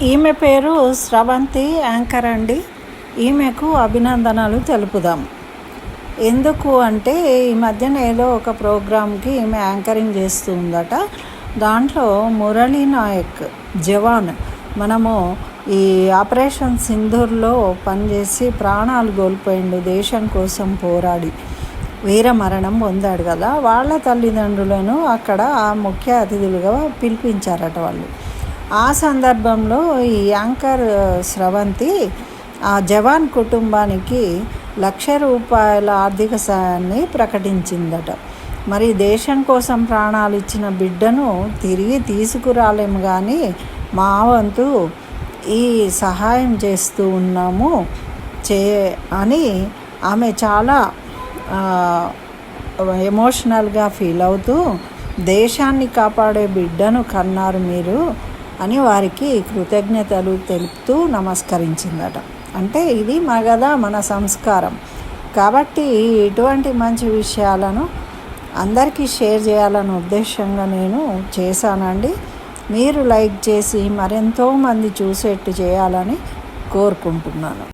ఈమె పేరు స్రవంతి యాంకర్ అండి. ఈమెకు అభినందనలు తెలుపుదాం. ఎందుకు అంటే ఈ మధ్యన ఏదో ఒక ప్రోగ్రామ్కి ఈమె యాంకరింగ్ చేస్తూ ఉందట. దాంట్లో మురళీ నాయక్ జవాన్ మనము ఈ ఆపరేషన్ సింధూర్లో పనిచేసి ప్రాణాలు కోల్పోయిండు, దేశం కోసం పోరాడి వీరమరణం పొందాడు కదా. వాళ్ళ తల్లిదండ్రులను అక్కడ ముఖ్య అతిథులుగా పిలిపించారట వాళ్ళు. ఆ సందర్భంలో ఈ యాంకర్ స్రవంతి ఆ జవాన్ కుటుంబానికి ₹1,00,000 ఆర్థిక సాయాన్ని ప్రకటించిందట. మరి దేశం కోసం ప్రాణాలు ఇచ్చిన బిడ్డను తిరిగి తీసుకురాలేము, కానీ మా వంతు ఈ సహాయం చేస్తూ ఉన్నాము అని ఆమె చాలా ఎమోషనల్గా ఫీల్ అవుతూ, దేశాన్ని కాపాడే బిడ్డను కన్నారు మీరు అని వారికి కృతజ్ఞతలు తెలుపుతూ నమస్కరించిందట. అంటే ఇది మన సంస్కారం కాబట్టి ఇటువంటి మంచి విషయాలను అందరికీ షేర్ చేయాలనే ఉద్దేశంగా నేను చేశానండి. మీరు లైక్ చేసి మరెంతో మంది చూసేట్టు చేయాలని కోరుకుంటున్నాను.